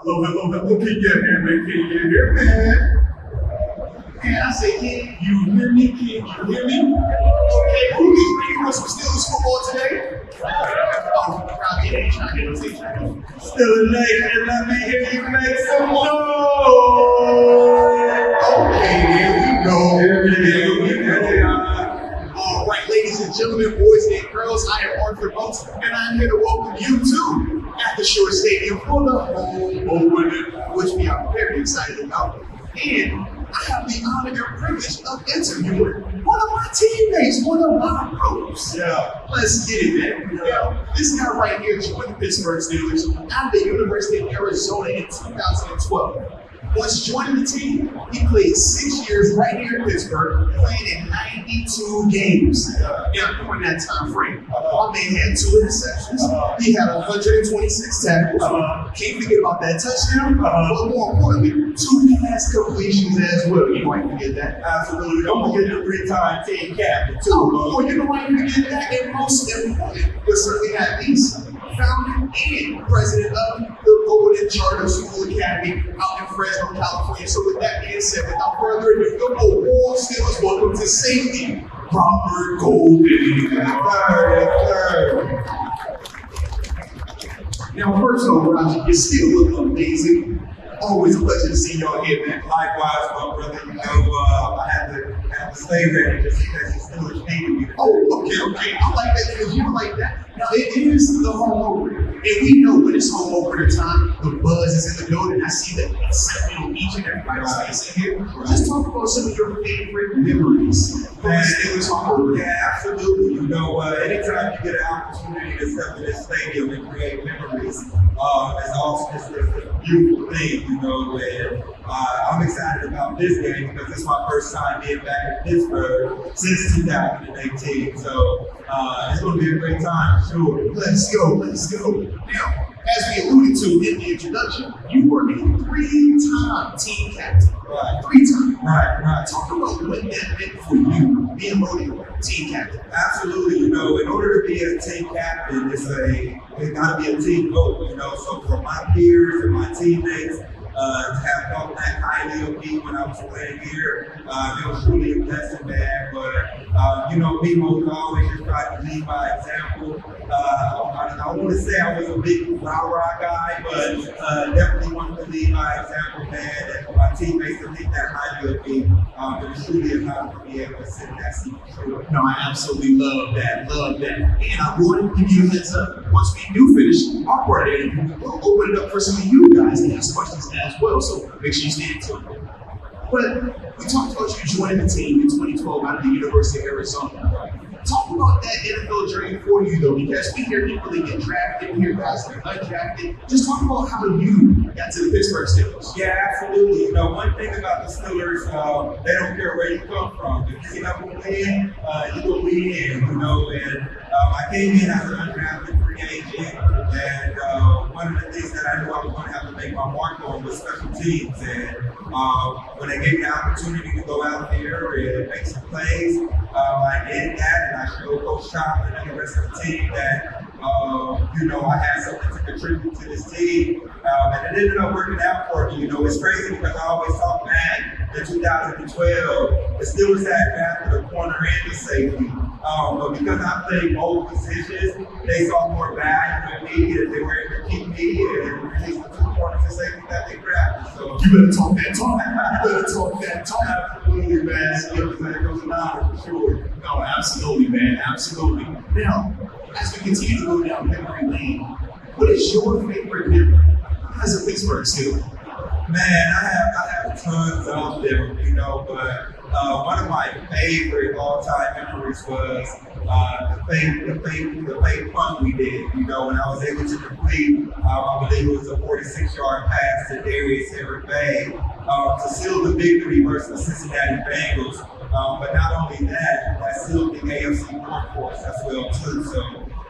Hello, hello, hello. Can you hear me? Can you hear me? And I say, can you hear me? Can you hear me? Okay, who is ready for some Steelers football today? Oh, crowd, it ain't trying to get Steelers Nation, let me hear you make some noise. Okay, here we go. All right, ladies and gentlemen, boys and girls, I am Arthur Oates, and I'm here to welcome you to at the Shore Stadium for the home opener, which we are very excited about. And I have the honor and privilege of interviewing one of my teammates, one of my bros. Yeah. Let's get it, man. Yeah. This guy right here joined the Pittsburgh Steelers out of the University of Arizona in 2012. Once joining the team, he played 6 years right here in Pittsburgh, playing in 92 games. Now, during that time frame, my man had 2 interceptions. He had 126 tackles. Can't forget about that touchdown. But more importantly, 2 pass completions as well. You know I can forget that. Absolutely. Don't forget the 3-time team captain, too. Oh, you know I can forget that. And most important, but certainly not least, founder and president of the Golden Charter School Academy out in Fresno, California. So with that being said, without further ado, the Wall Steelers welcome to safety, Robert Golden. Now, first of all, Roger, you still look amazing. Always a pleasure to see y'all here, man. Likewise, my brother. You know, I had to stay ready just in case the Steelers needed me. Oh, okay. I like that because you like that. Now, it is the home opener. And we know when it's home opener time, the buzz is in the building. I see the excitement on each and everybody's face in here. Just talk about some of your favorite memories from the Steelers home opener. Yeah, absolutely. You know, anytime you get an opportunity to step in this stadium and create memories, it's awesome. It's a beautiful thing, you know, and I'm excited about this game because it's my first time being back in Pittsburgh since 2018. So it's going to be a great time, for sure. Let's go. Now, as we alluded to in the introduction, you were a 3-time team captain. Right. 3 times. Right. Talk about what that meant for you, being voted team captain. Absolutely. You know, in order to be a team captain, it's got to be a team vote. You know, so for my peers and my teammates to have thought that highly of me when I was playing here, it was really a blessing, man. But you know, me most always just try to lead by example. I want to say I was a big rah-rah guy, but definitely wanted to lead by example, man. And for my teammates to think that highly of me, it was truly an honor to be able to sit in that seat for sure. No, I absolutely love that. And I want to give you a heads up. Once we do finish our part of it, we'll open it up for some of you guys to ask questions as well. So make sure you stand to it. But we talked about you joining the team in 2012 out of the University of Arizona. Talk about that NFL journey for you, though, because we hear people that get drafted, we hear guys that are undrafted. Just talk about how you got to the Pittsburgh Steelers. Yeah, absolutely. You know, one thing about the Steelers, they don't care where you come from. If you have a win, you will win. You know, and I came in as an undrafted free agent, and one of the things that I knew I was going to have to make my mark on was special teams. And when they gave me the opportunity to go out there and make some plays, I did that, and I showed Coach Chapman and the rest of the team that, you know, I had something to contribute to this team, and it ended up working out for me. You know, it's crazy because I always thought back in 2012, the Steelers had drafted a corner and a safety, but because I played both positions, they saw more value in me, and they were able to keep me and release the 2 corners and safety that they drafted. So you better talk that talk. Absolutely, man. It was an honor for sure. No, absolutely, man. Absolutely. Now, as we continue to go down memory lane, what is your favorite memory as a Pittsburgh Steeler? Man, I have tons of them, you know, but one of my favorite all-time memories was the fake punt we did. You know, when I was able to complete, I believe it was a 46-yard pass to Darius Everett Bay to seal the victory versus the Cincinnati Bengals. But not only that, that sealed the AFC North for us as well too. So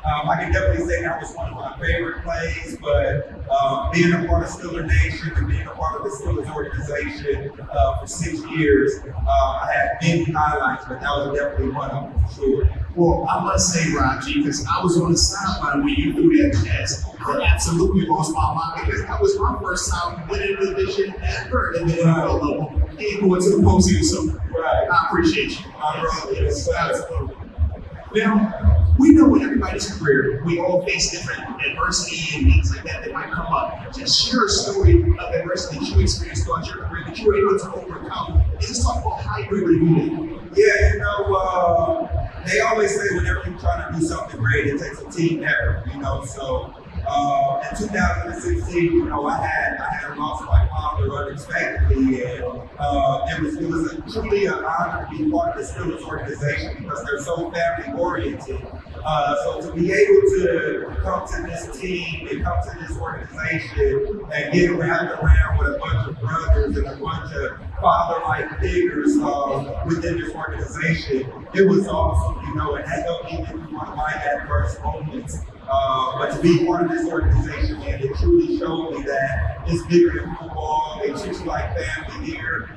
I can definitely say that was one of my favorite plays. But being a part of Steeler Nation and being a part of the Steelers organization for 6 years, I had many highlights, but that was definitely one of them for sure. Well, I must say, Raji, because I was on the sideline when you threw that pass. I absolutely lost my mind because that was my first time winning a division ever in the NFL level. And going to the postseason, so I appreciate you. Yes, absolutely. Now, we know in everybody's career, we all face different adversity and things like that might come up. Just share a story of adversity that you experienced throughout your career that you were able to overcome. And just talk about how you were able to do that. Yeah, they always say whenever you're trying to do something great, it takes a team effort, So in 2016, I had lost my father unexpectedly, and it was truly an honor to be part of the Steelers organization because they're so family oriented. So to be able to come to this team and come to this organization and get wrapped around with a bunch of brothers and a bunch of father-like figures within this organization, it was awesome, and that helped me get through one of my adverse moments. But to be part of this organization, man, it truly showed me that it's bigger than football. They treat you like family here.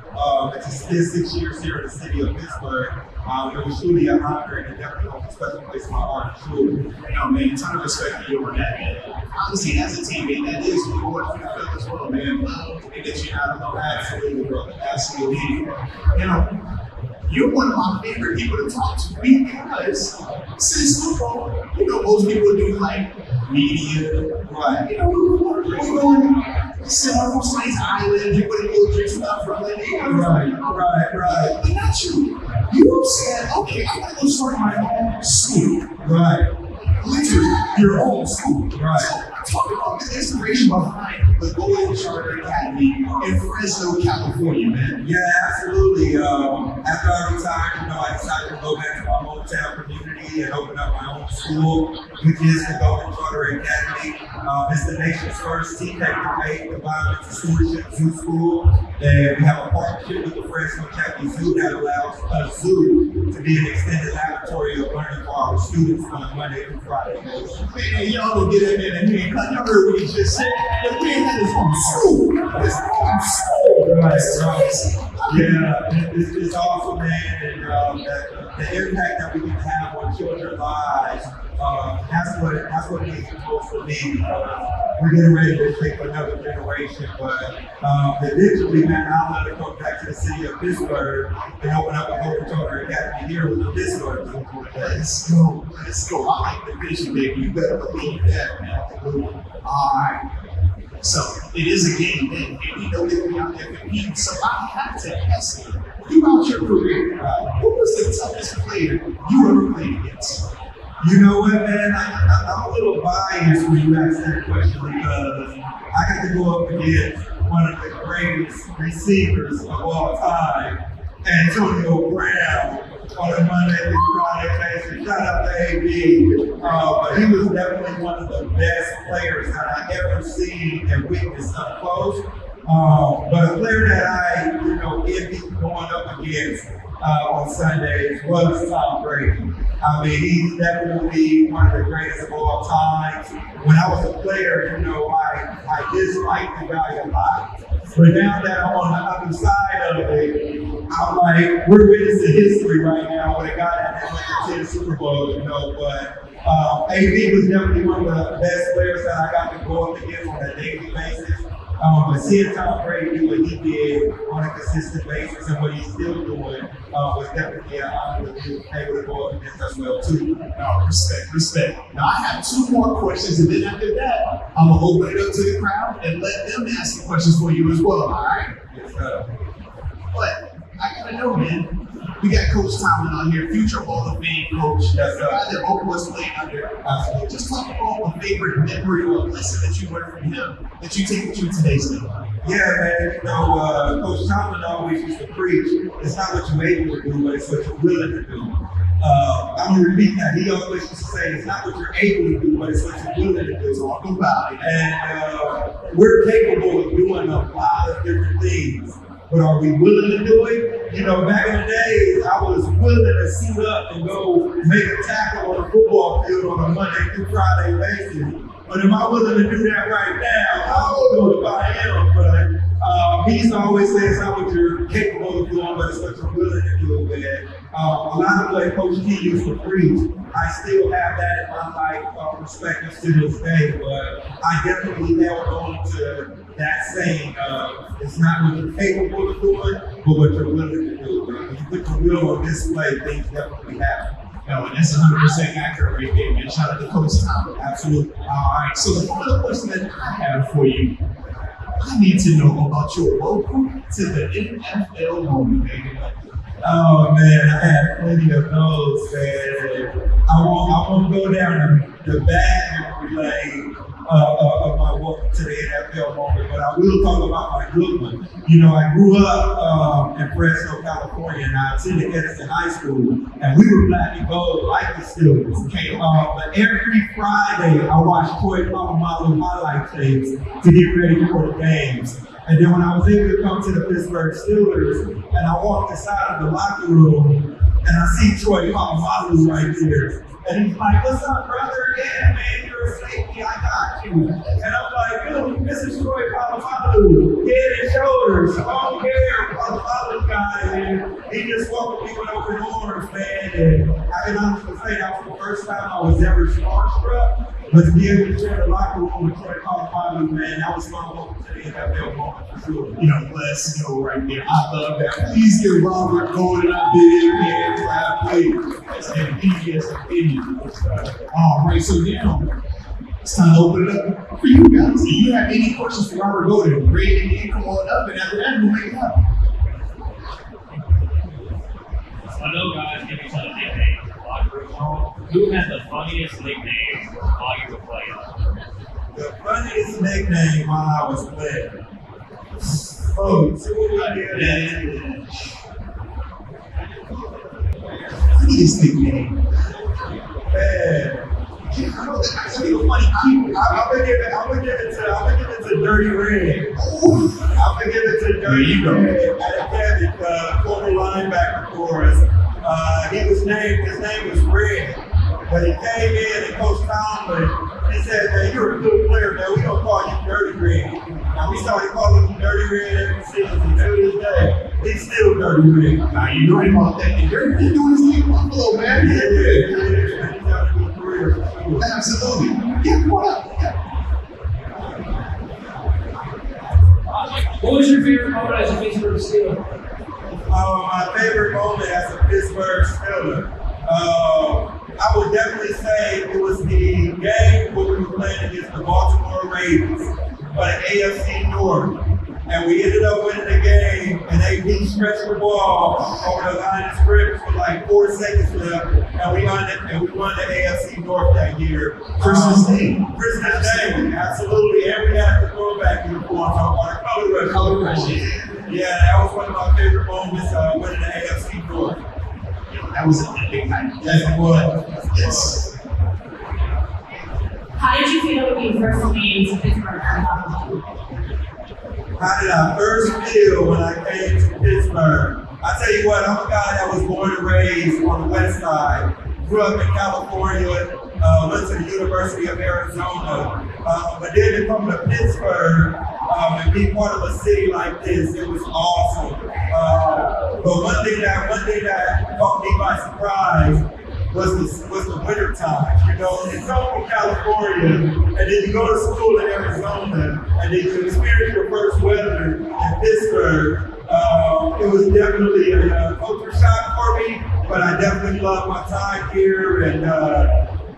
It's been 6 years here in the city of Pittsburgh. It was truly an honor and it definitely holds a special place in my heart. Truly. Man, a ton of respect for you on that, man. Honestly, as a teammate, that is what you feel as well, man. Love and that you're out of love. Absolutely, brother. Absolutely. You're one of my favorite people to talk to because since football, most people do like media, right? We're going to sit on Slice Island, people that go drink stuff from it. Right. But not you. You said, okay, I'm going to go start my own school. Right. Literally, your own school. Right. So, talk about the inspiration behind the Golden Charter Academy in Fresno, California, man. Yeah, absolutely. After I retired, I decided to go back to my hometown community and open up my own school, which is the Golden Charter Academy. It's the nation's first team-taking environmental stewardship zoo school. And we have a partnership with the Fresno County Zoo that allows a zoo to be an extended laboratory of learning for our students on Monday through Friday. Man, y'all don't get in there and hand. I heard what he just said. The man had his own school. His own school. Right. Yeah, it's awesome, man. And the impact that we can have on children's lives, that's what makes it most for me because we're getting ready to shape another generation. But eventually, man, I'll let it go back to the city of Pittsburgh and open up a Golden Charter Academy here with the Pittsburgh. Let's go. I like the vision, baby. You better believe that, man. All right. So it is a game, man, and we know that we out there competing. So I have to ask you, throughout your career, who was the toughest player you ever played against? You know what, man? I'm a little biased when you ask that question because I got to go up against one of the greatest receivers of all time, Antonio Brown, on a Monday through Friday basis. Shout out to AB. But he was definitely one of the best players that I ever seen and witnessed up close. But a player that I, envy going up against on Sundays was Tom Brady. I mean, he's definitely one of the greatest of all time. When I was a player, I disliked the guy a lot. But now that I'm on the other side of it, I'm like, we're witnessing history right now with a guy that went to 10 Super Bowls, But AB was definitely one of the best players that I got to go up against on a daily basis. But seeing Tom Brady do what he did on a consistent basis and what he's still doing was definitely an honor to be able to go up against us well too. No, respect. Now I have two more questions, and then after that, I'm gonna open it up to the crowd and let them ask the questions for you as well. All right? Yes, sir. But I gotta know, man. We got Coach Tomlin on here, future Hall of Fame coach. Yes, the guy that both of us played under. Just talk about a favorite memory or lesson that you learned from him that you take with you today still. Yeah, man. Coach Tomlin always used to preach. It's not what you're able to do, but it's what you're willing to do. I'm gonna repeat that. He always used to say, it's not what you're able to do, but it's what you're willing to do. Talk about it. And we're capable of doing a lot of different things. But are we willing to do it? Back in the days, I was willing to suit up and go make a tackle on a football field on a Monday through Friday basis. But am I willing to do that right now? I don't know if I am, but he used to always say it's not what you're capable of doing, but it's what you're willing to do. And a lot of what Coach T used to preach, I still have that in my life perspective to this day, but I definitely held on to that saying, it's not what you're capable of doing, but what you're willing to do. When you put your will on display, things definitely happen. No, and that's 100% accurate right there, man. Shout out to Coach Tom. Absolutely. All right, so the final question that I have for you, I need to know about your welcome to the NFL moment, baby. Oh man, I had plenty of those, man. I won't go down the bad memory lane of my welcome to the NFL moment, but I will talk about my good one. You know, I grew up in Fresno, California, and I attended Edison High School, and we were black and gold like the Steelers. But every Friday, I watched Troy Polamalu highlight tapes to get ready for the games. And then when I was able to come to the Pittsburgh Steelers, and I walked inside of the locker room, and I see Troy Polamalu right there. And he's like, "What's up, brother? Yeah, man, you're a safety. I got you." And I'm like, "Dude, this is Troy Polamalu, head and shoulders, long hair, Polamalu guy." And he just welcomed me with open arms, man. And I can honestly say that was the first time I was ever starstruck. But to be able to share the locker room with Troy Polamalu, man, that was my welcome to the NFL moment for sure. You know, let's go right there. I love that. Please give Robert Golden a big hand clap, please. That's an easiest opinion. All right, so now it's time to open it up for you guys. If you have any questions for Robert Golden, raise your hand, come on up, and after that, we'll make it up. I know guys give each other nicknames. Who had the funniest nickname while you were playing? The funniest nickname while I was playing. Oh, Funniest nickname. man. I know that. I feel funny people. I'm gonna give it to Dirty Red. I'm gonna give it to Dirty Red at Academy, former linebacker for us. His name was Red. But he came in and Coach Tomlin, he said, "Man, you're a good player, man. We don't call you Dirty Red." Now we started calling him Dirty Red every season. To this day, he's still Dirty Red. Now you know about that. And Dirty Red doing his thing, Buffalo, man. Yeah. He's got a good career for sure. Absolutely. Yeah, what up? What was your favorite moment as a Pittsburgh Steeler? My favorite moment as a Pittsburgh Steeler. I would definitely say it was the game when we were playing against the Baltimore Ravens for the AFC North. And we ended up winning the game, and they stretched the ball over the line of scrimmage with like 4 seconds left, and we won the AFC North that year. Christmas Day. Christmas Day, absolutely. And we had the throwback uniforms on our color rush. Yeah, that was one of my favorite moments, winning the AFC North. That was a big night. Yes, it was. Yes. How did you feel when you first came to Pittsburgh? How did I first feel when I came to Pittsburgh? I tell you what, I'm a guy that was born and raised on the west side. Grew up in California, went to the University of Arizona. But then to come to Pittsburgh and be part of a city like this, it was awesome. But one thing that caught me by surprise was the winter time. You know, you come from California, and then you go to school in Arizona, and then you experience your first weather in Pittsburgh. It was definitely a culture shock for me, but I definitely love my time here, and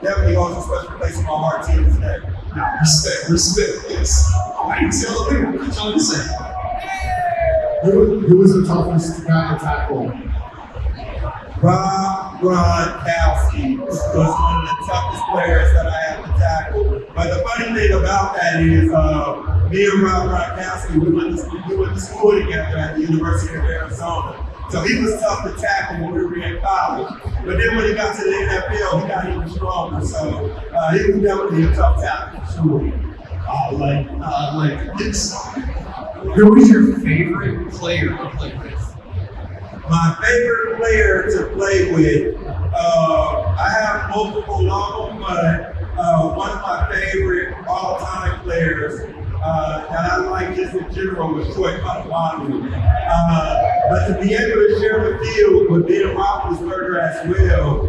definitely holds a special place in my heart to this day. Respect, yes. I didn't tell them. What y'all to say? Who was the toughest guy to tackle? Rob Gronkowski was one of the toughest players that I had to tackle. But the funny thing about that is, me and Rob Gronkowski, we went to school together at the University of Arizona. So he was tough to tackle when we were in college. But then when he got to the NFL, he got even stronger. So he was definitely a tough tackle for sure. I like this. Who was your favorite player to play with? My favorite player to play with, I have multiple of them, but one of my favorite all-time players that I like just in general was Troy Polamalu. But to be able to share the field with Ben Roethlisberger as well,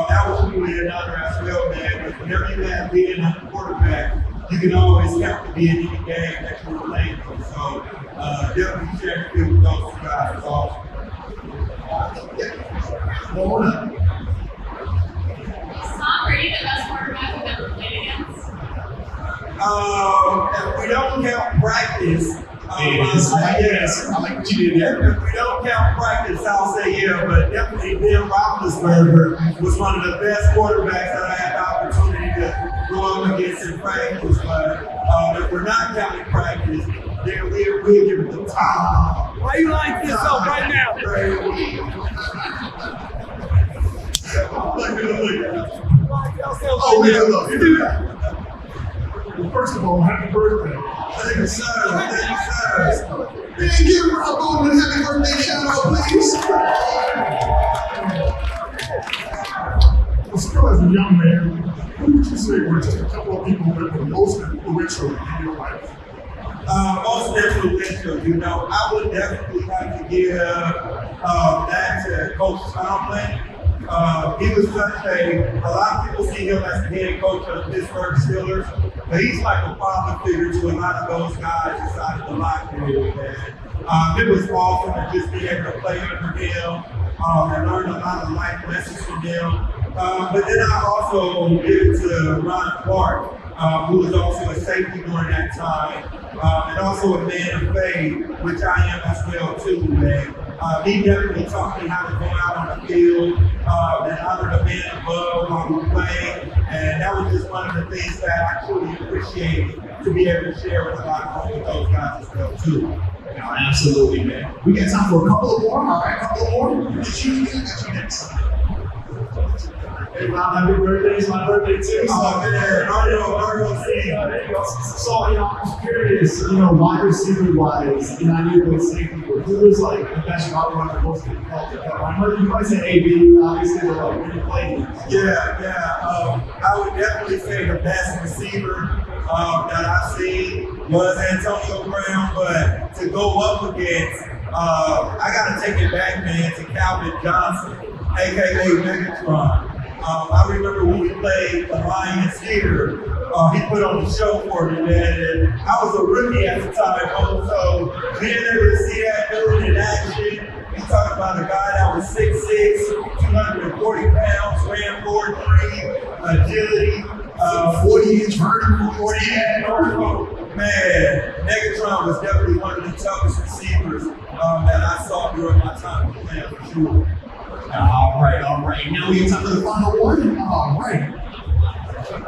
that was really an honor as well, man. Because whenever you have being a quarterback, you can always count to be in any game that you're playing in. So definitely share the field with those two guys. It's awesome. Is Tom Brady the best quarterback we've ever played against? If we don't count practice, Yes, I like what you did there. if we don't count practice, I'll say yeah, but definitely Ben Roethlisberger was one of the best quarterbacks that I had the opportunity to go up against in practice. But if we're not counting practice, then we'll give it the top. Why you like this up right now? Oh, man, look, do that. Well, first of all, happy birthday. Thank you, sir. Thank you, sir. Man, give Rob Bowman a happy birthday shout out, please. Well, still as a young man, who would you say were just a couple of people that were most influential in your life? Most influential, you know, I would definitely have to give that to Coach Tomlin. He was such a lot of people see him as the head coach of the Pittsburgh Steelers, but he's like a father figure to a lot of those guys inside of the locker room. And it was awesome to just be able to play under him and learn a lot of life lessons from him. But then I also give it to Ron Clark, who was also a safety during that time, and also a man of faith, which I am as well too, man. He definitely taught me how to go out on the field and honor the man above while we play, and that was just one of the things that I truly appreciated to be able to share with a lot of those guys as well too. No, absolutely, man. We got time for a couple of more. All right, a couple of more. It's you next. Hey, Rob, happy birthday. It's my birthday too. Oh, man, Argo, see. So, I'm curious, wide receiver wise, I knew what safety, but who was like the best route runner most difficult to cover? I heard you probably say AB, obviously, but like, when you played. I would definitely say the best receiver that I've seen was Antonio Brown, but to go up against, I got to take it back, man, to Calvin Johnson, aka Megatron. I remember when we played the Lions here, he put on the show for me, man, and I was a rookie at the time, so being able to see that dude in action, you talk about a guy that was 6'6", 240 pounds, ran 4.3, agility, 40-inch vertical. 40-inch vertical. Man, Megatron was definitely one of the toughest receivers that I saw during my time playing for sure. All right. Now we have time for the final one. All right.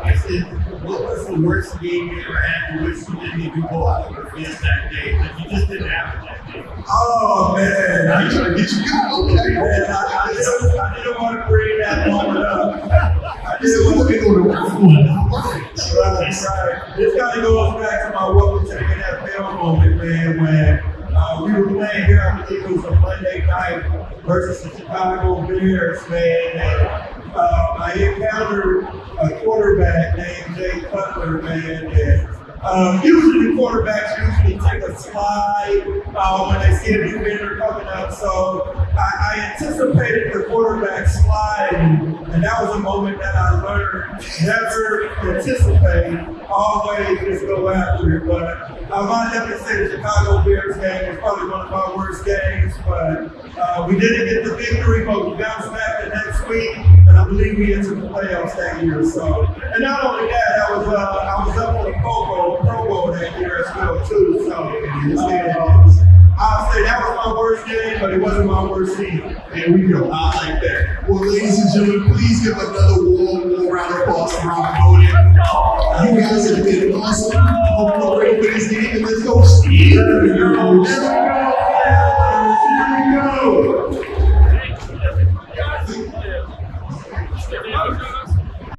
I said, what was the worst game you ever had? You wish you didn't even go out of the field that day, but you just didn't have it that day. Oh, man. I'm trying to get you good. Okay. Man, I didn't want to bring that moment up. I This didn't is want what to we go to round one. All right. Right. This kind of goes back to my welcome to the NFL moment, man, when we were playing here, I believe it was a Monday night versus the Chicago Bears, man. And I encountered a quarterback named Jay Cutler, man. And usually quarterbacks usually take a slide when they see a defender coming up. So I anticipated the quarterback sliding, and that was a moment that I learned never anticipate, always just go after it. But I might definitely say the Chicago Bears game was probably one of my worst games, but we didn't get the victory, but we bounced back the next week, and I believe we entered the playoffs that year. So, and not only that, I was up on the Pro Bowl that year as well too. So I'll say that was my worst game, but it wasn't my worst season. There we go. I like that. Well, ladies and gentlemen, please give another warm round of applause for Rob Bowden. You guys have been awesome. Hope you great for this game, and let's go Steelers.